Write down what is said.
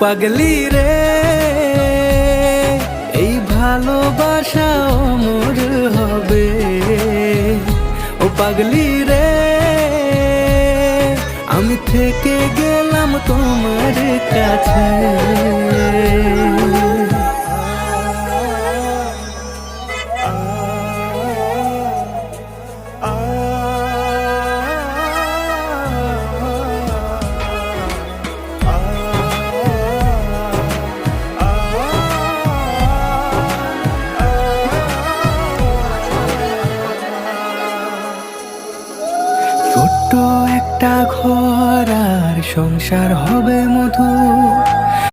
পাগলি রে, এই ভালোবাসা অমর হবে। ও পাগলি রে, আমি থেকে গেলাম তোমার কাছে। ছোট্ট একটা ঘর আর সংসার হবে মধুর,